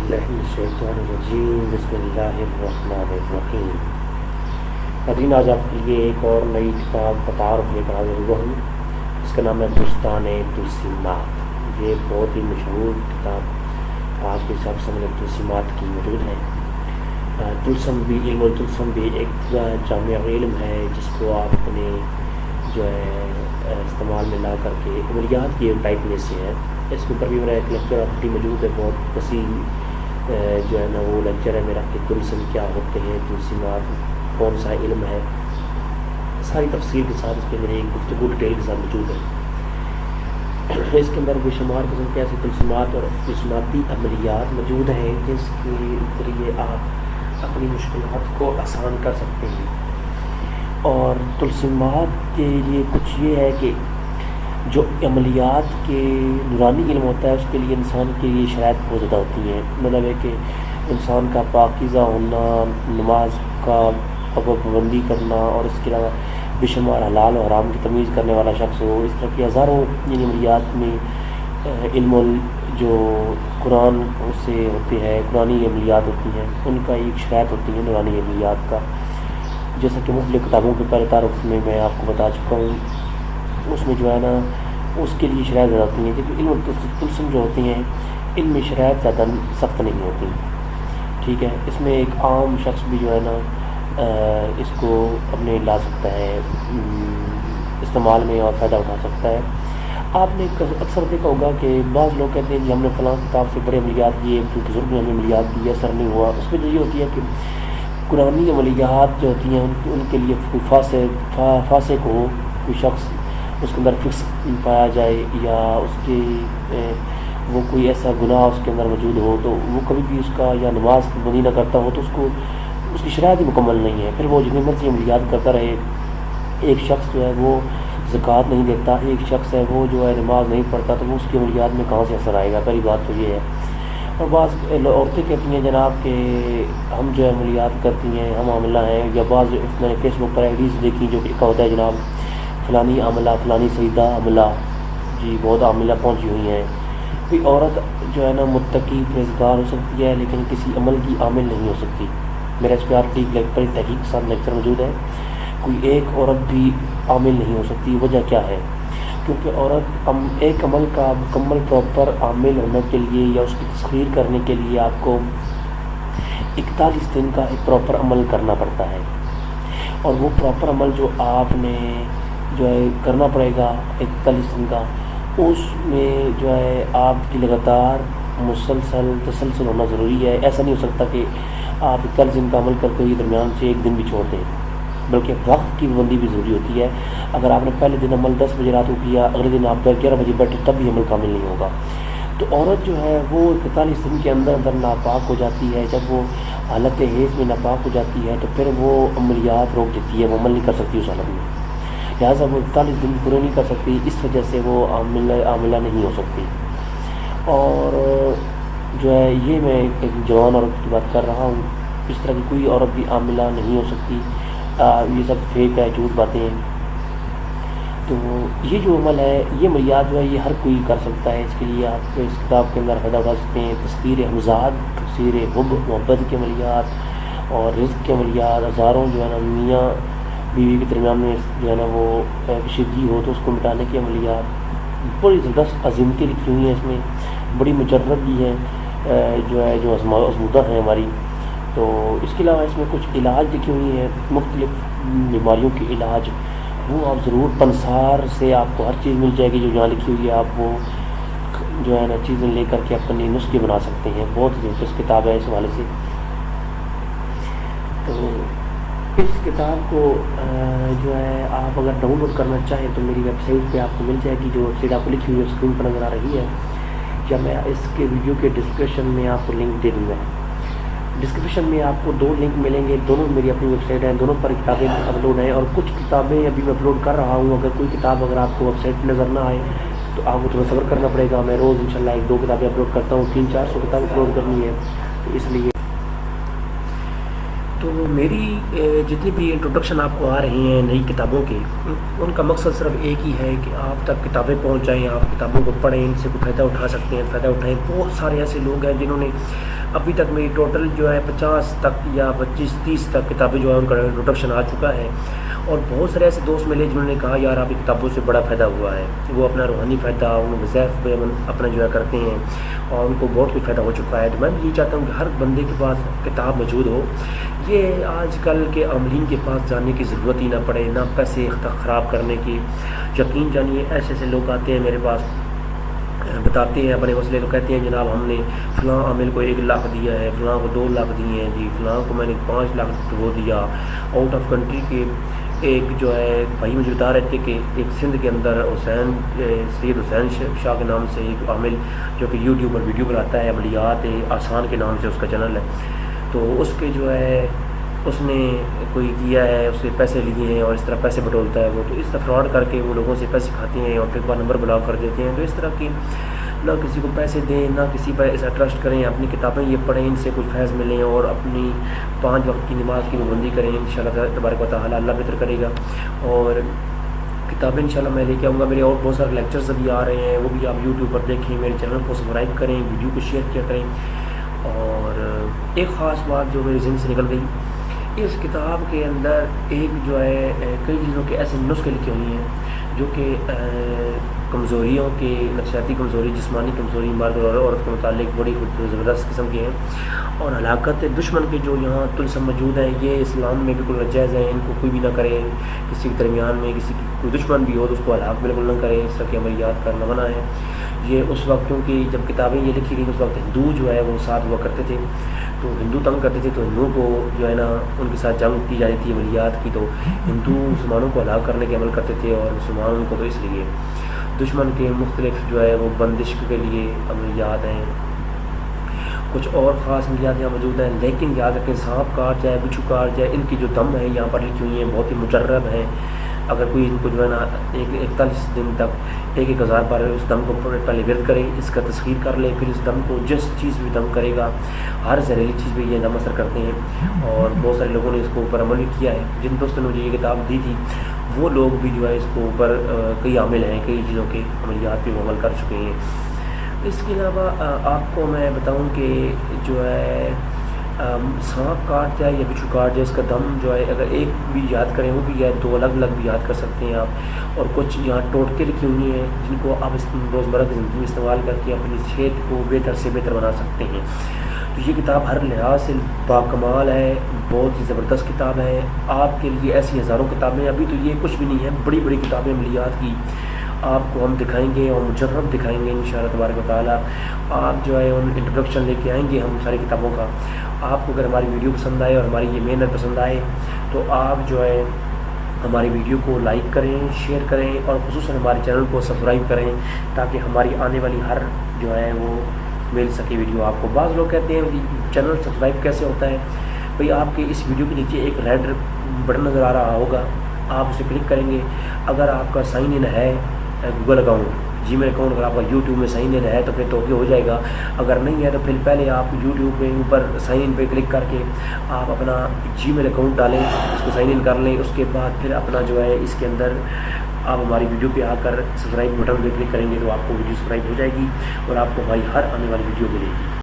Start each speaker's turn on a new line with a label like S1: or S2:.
S1: باللہ من الشیطان الرجیم بسم اللہ الرحمن الرحیم۔ ناظرین، آج آپ کے لیے ایک اور نئی کتاب کا تعارف لے کر حاضر ہوا ہوں، اس کا نام ہے بستان طلسمات۔ یہ بہت ہی مشہور کتاب آج کے حساب سے طلسمات کی موجود ہے۔ طلسم بھی علم الطلسم بھی ایک جامع علم ہے جس کو آپ اپنے جو ہے استعمال میں لا کر کے عملیات کی ٹائپ میں سے ہے۔ اس کے اوپر بھی میرا ایک لیکچر آلریڈی موجود ہے، بہت وسیع جو ہے نا وہ لیکچر ہے میرا کہ طلسم کیا ہوتے ہیں، طلسمات کون سا علم ہے، ساری تفصیل کے ساتھ اس پہ میری ایک گفتگو ڈیٹیل کے ساتھ موجود ہے۔ اس کے اندر بے شمار قسم کے ایسے طلسمات اور طلسماتی عملیات موجود ہیں جس کے ذریعے آپ اپنی مشکلات کو آسان کر سکتے ہیں۔ اور طلسمات کے لیے کچھ یہ ہے کہ جو عملیات کے نورانی علم ہوتا ہے اس کے لیے انسان کے لیے شرائط بہت زیادہ ہوتی ہیں۔ مطلب ہے کہ انسان کا پاکیزہ ہونا، نماز کا پابندی کرنا، اور اس کے علاوہ بے شمار حلال و حرام کی تمیز کرنے والا شخص ہو، اس طرح کی ہزاروں عملیات میں علم جو قرآن سے ہوتے ہیں، قرآنی عملیات ہوتی ہیں، ان کا ایک شرائط ہوتی ہے نورانی عملیات کا، جیسا کہ مختلف کتابوں کے پہلے تعارف میں آپ کو بتا چکا ہوں۔ اس میں جو ہے نا اس کے لیے شرائط زیادہ ہوتی ہیں، کیونکہ علم طلسم جو ہوتی ہیں ان میں شرائط زیادہ سخت نہیں ہوتی، ٹھیک ہے۔ اس میں ایک عام شخص بھی جو ہے نا اس کو اپنے لا سکتا ہے استعمال میں اور فائدہ اٹھا سکتا ہے۔ آپ نے اکثر دیکھا ہوگا کہ بعض لوگ کہتے ہیں کہ ہم نے فلاں کتاب سے بڑے عملیات کیے، بزرگ نے ہمیں عملیات کی، اثر نہیں ہوا۔ اس میں جو یہ ہوتی ہے کہ قرآنی عملیات جو ہوتی ہیں ان کے لیے کوئی فاسق ہو، کوئی شخص اس کے اندر فکس پایا جائے، یا اس کے وہ کوئی ایسا گناہ اس کے اندر موجود ہو تو وہ کبھی بھی اس کا یا نماز کی پابندی نہ کرتا ہو تو اس کی شرائط ہی مکمل نہیں ہے، پھر وہ جتنی مرضی عملیات کرتا رہے۔ ایک شخص جو ہے وہ زکوٰۃ نہیں دیتا، ایک شخص ہے وہ جو ہے نماز نہیں پڑھتا، تو وہ اس کی عملیات میں کہاں سے اثر آئے گا؟ پہلی بات تو یہ ہے۔ اور بعض عورتیں کہتی ہیں جناب کہ ہم جو ہے عملیات کرتی ہیں، ہم عاملہ ہیں، یا بعض میں نے فیس بک پر آئیڈیز دیکھی جو کہ لکھا ہوتا ہے جناب فلانی عاملہ، فلانی سیدہ عاملہ، جی بہت عاملہ پہنچی ہوئی ہیں۔ کوئی عورت جو ہے نا متقی پرہیزگار ہو سکتی ہے لیکن کسی عمل کی عامل نہیں ہو سکتی۔ میرا اس پہ آرٹیکل پر تحقیق کے ساتھ لیکچر موجود ہے۔ کوئی ایک عورت بھی عامل نہیں ہو سکتی، وجہ کیا ہے؟ کیونکہ عورت ایک عمل کا مکمل پراپر عامل ہونے کے لیے یا اس کی تسخیر کرنے کے لیے آپ کو 41 دن کا ایک پراپر عمل کرنا پڑتا ہے، اور وہ پراپر عمل جو آپ نے جو ہے کرنا پڑے گا 41 دن کا، اس میں جو ہے آپ کی لگاتار تسلسل ہونا ضروری ہے۔ ایسا نہیں ہو سکتا کہ آپ 41 دن کا عمل کرتے ہوئے درمیان سے ایک دن بھی چھوڑ دیں، بلکہ وقت کی پابندی بھی ضروری ہوتی ہے۔ اگر آپ نے پہلے دن عمل 10 بجے رات کو کیا، اگلے دن آپ 11 بجے بیٹھے، تب بھی عمل کامل نہیں ہوگا۔ تو عورت جو ہے وہ 41 دن کے اندر ناپاک ہو جاتی ہے۔ جب وہ حالت حیض میں ناپاک ہو جاتی ہے تو پھر وہ عملیات روک دیتی ہے، وہ عمل نہیں کر سکتی اس حالت میں، لہٰذا وہ 41 دن پورے نہیں کر سکتی، اس وجہ سے وہ عاملہ نہیں ہو سکتی۔ اور جو ہے یہ میں ایک جوان عورت کی بات کر رہا ہوں، اس طرح کی کوئی عورت بھی عاملہ نہیں ہو سکتی۔ یہ سب فیک ہے، جھوٹ باتیں ہیں۔ تو یہ جو عمل ہے، یہ عملیات جو ہے یہ ہر کوئی کر سکتا ہے۔ اس کے لیے آپ اس کتاب کے اندر فائدہ اٹھا سکتے ہیں۔ تسخیر حمزاد، تسخیر حب محبت کے عملیات اور رزق کے عملیات، ہزاروں جو ہے نا میاں بیوی کے درمیان میں جو ہے نا وہ کشیدگی ہو تو اس کو مٹانے کی عملیات، بڑی زبردست عظیمتیں لکھی ہوئی ہیں اس میں، بڑی مجرب بھی ہیں جو ہے جو آزمودہ ہیں ہماری۔ تو اس کے علاوہ اس میں کچھ علاج لکھی ہوئی ہیں، مختلف بیماریوں کے علاج، وہ آپ ضرور پنسار سے آپ کو ہر چیز مل جائے گی جو یہاں لکھی ہوئی ہے۔ آپ وہ جو ہے نا چیزیں لے کر کے اپنے نسخے بنا سکتے ہیں۔ بہت دلچسپ کتاب ہے اس حوالے سے۔ تو اس کتاب کو جو ہے آپ اگر ڈاؤن لوڈ کرنا چاہیں تو میری ویب سائٹ پہ آپ کو مل جائے گی، جو ویب سائٹ آپ کو لکھی ہوئی ہے اسکرین پر نظر آ رہی ہے، یا میں اس کے ویڈیو کے ڈسکرپشن میں آپ کو لنک دے دوں گا۔ ڈسکرپشن میں آپ کو 2 لنک ملیں گے، دونوں میری اپنی ویب سائٹ ہیں، دونوں پر کتابیں اپلوڈ ہیں، اور کچھ کتابیں ابھی میں اپلوڈ کر رہا ہوں۔ اگر کوئی کتاب اگر آپ کو ویب سائٹ پہ نظر نہ آئے تو آپ کو تھوڑا صبر کرنا پڑے گا۔ میں روز انشاءاللہ 1-2 کتابیں اپلوڈ کرتا ہوں، 300-400 کتابیں اپلوڈ کرنی ہے، تو اس لیے تو میری جتنی بھی انٹروڈکشن آپ کو آ رہی ہیں نئی کتابوں کی، ان کا مقصد صرف ایک ہی ہے کہ آپ تک کتابیں پہنچ جائیں، آپ کتابوں کو پڑھیں، ان سے کوئی فائدہ اٹھا سکتے ہیں، فائدہ اٹھائیں۔ بہت سارے ایسے لوگ ہیں جنہوں نے ابھی تک میری ٹوٹل جو ہے 50 تک یا 25-30 تک کتابیں جو ہے ان کا انٹروڈکشن آ چکا ہے، اور بہت سارے ایسے دوست ملے جنہوں نے کہا یار آپ کی کتابوں سے بڑا فائدہ ہوا ہے، وہ اپنا روحانی فائدہ ان وظائف پہ اپنا جو ہے کرتے ہیں اور ان کو بہت کچھ فائدہ ہو چکا ہے۔ تو میں بھی یہ چاہتا ہوں کہ ہر بندے کے پاس کتاب موجود ہو، یہ آج کل کے عاملین کے پاس جانے کی ضرورت ہی نہ پڑے، نہ پیسے خراب کرنے کی۔ یقین جانیے ایسے ایسے لوگ آتے ہیں میرے پاس، بتاتے ہیں اپنے مسئلے، تو کہتے ہیں جناب ہم نے فلاں عامل کو 1 لاکھ دیا ہے، فلاں کو 2 لاکھ دیے ہیں جی، فلاں کو میں نے 5 لاکھ وہ دیا۔ آؤٹ آف کنٹری کے ایک جو ہے بھائی مجھے بتا رہے تھے کہ ایک سندھ کے اندر سید حسین شاہ کے نام سے ایک عامل جو کہ یوٹیوب پر ویڈیو بناتا ہے، عملیات آسان کے نام سے اس کا چینل ہے، تو اس کے جو ہے اس نے کوئی کیا ہے، اس سے پیسے لیے ہیں اور اس طرح پیسے بٹولتا ہے وہ، تو اس طرح فراڈ کر کے وہ لوگوں سے پیسے کھاتے ہیں اور پھر بعد نمبر بلاک کر دیتے ہیں۔ تو اس طرح کی نہ کسی کو پیسے دیں، نہ کسی پر ایسا ٹرسٹ کریں، اپنی کتابیں یہ پڑھیں، ان سے کچھ فیض ملیں اور اپنی 5 وقت کی نماز کی پابندی کریں، انشاءاللہ تبارک و تعالیٰ اللہ بہتر کرے گا۔ اور کتابیں انشاءاللہ میں لے کے آؤں گا، میرے اور بہت سارے لیکچرز ابھی آ رہے ہیں، وہ بھی آپ یوٹیوب پر دیکھیں، میرے چینل کو سبسکرائب کریں، ویڈیو کو شیئر کیا کریں۔ اور ایک خاص بات جو میرے ذہن سے نکل گئی، اس کتاب کے اندر ایک جو ہے کئی چیزوں کے ایسے نسخے لکھے ہوئے ہیں جو کہ کمزوریوں کے، نفسیاتی کمزوری، جسمانی کمزوری، مرد اور عورت کے متعلق بڑی زبردست قسم کے ہیں، اور ہلاکت دشمن کے جو یہاں طلسم موجود ہیں، یہ اسلام میں بالکل ناجائز ہیں، ان کو کوئی بھی نہ کرے، کسی کے درمیان میں کسی کی کوئی دشمن بھی ہو تو اس کو ہلاک بالکل نہ کرے، اس طرح کی عملیات کرنا منع ہے۔ یہ اس وقت کیونکہ جب کتابیں یہ لکھی گئی اس وقت ہندو جو ہے وہ ساتھ ہوا کرتے تھے، تو ہندو تنگ کرتے تھے، تو ہندوؤں کو جو ہے نا ان کے ساتھ جنگ کی جاتی تھی، عملیات کی، تو ہندو مسلمانوں کو ہلاک کرنے کے عمل کرتے تھے، اور مسلمان کو تو اس لیے دشمن کے مختلف جو ہے وہ بندش کے لیے عملیات ہیں، کچھ اور خاص عملیات یہاں موجود ہیں۔ لیکن یاد رکھیں سانپ کاٹ جائے، بچھو کاٹ جائے، ان کی جو دم ہے یہاں پر لکھی ہوئی ہیں بہت ہی مجرب ہیں۔ اگر کوئی ان کو جو ہے نا 41 دن تک 1000 بار اس دم کو پہلے ورد کرے، اس کا تسخیر کر لے، پھر اس دم کو جس چیز بھی دم کرے گا، ہر زہریلی چیز پہ یہ دم اثر کرتے ہیں، اور بہت سارے لوگوں نے اس کو اوپر عمل بھی کیا ہے۔ جن دوستوں نے مجھے یہ کتاب دی تھی وہ لوگ بھی جو ہے اس کو اوپر کئی عامل ہیں، کئی چیزوں کے عملیات پہ وہ عمل کر چکے ہیں۔ اس کے علاوہ آپ کو میں بتاؤں کہ جو ہے سانپ کاٹ جائے یا بچھو کاٹ جائے، اس کا دم جو ہے اگر ایک بھی یاد کریں وہ بھی ہے، 2 الگ الگ بھی یاد کر سکتے ہیں آپ۔ اور کچھ یہاں ٹوٹکے لکھی ہوئی ہیں جن کو آپ روزمرہ کی زندگی میں استعمال کر کے اپنی صحت کو بہتر سے بہتر بنا سکتے ہیں۔ تو یہ کتاب ہر لحاظ سے باکمال ہے، بہت ہی زبردست کتاب ہے۔ آپ کے لیے ایسی ہزاروں کتابیں، ابھی تو یہ کچھ بھی نہیں ہے، بڑی بڑی کتابیں عملیات کی آپ کو ہم دکھائیں گے اور مجرب دکھائیں گے انشاءاللہ تبارک و تعالیٰ۔ آپ جو ہے ان انٹروڈکشن لے کے آئیں گے ہم ساری کتابوں کا۔ آپ کو اگر ہماری ویڈیو پسند آئے اور ہماری یہ محنت پسند آئے تو آپ جو ہے ہماری ویڈیو کو لائک کریں، شیئر کریں، اور خصوصاً ہمارے چینل کو سبسکرائب کریں تاکہ ہماری آنے والی ہر جو ہے وہ مل سکے ویڈیو آپ کو۔ بعض لوگ کہتے ہیں چینل سبسکرائب کیسے ہوتا ہے؟ بھئی آپ کے اس ویڈیو کے نیچے ایک ریڈ بٹن نظر آ رہا ہوگا، آپ اسے کلک کریں گے۔ اگر آپ کا سائن ان ہے گوگل اکاؤنٹ، جی میل اکاؤنٹ، اگر آپ کا یوٹیوب میں سائن ان ہے تو پھر تو ہو جائے گا، اگر نہیں ہے تو پھر پہلے آپ یوٹیوب پہ اوپر سائن ان پہ کلک کر کے آپ اپنا جی میل اکاؤنٹ ڈالیں، اس کو سائن ان کر لیں، اس کے بعد پھر اپنا جو ہے اس کے اندر آپ ہماری ویڈیو پہ آ کر سبسکرائب بٹن پہ کلک کریں گے تو آپ کو ویڈیو سبسکرائب ہو جائے گی اور آپ کو ہماری ہر آنے والی ویڈیو ملے گی۔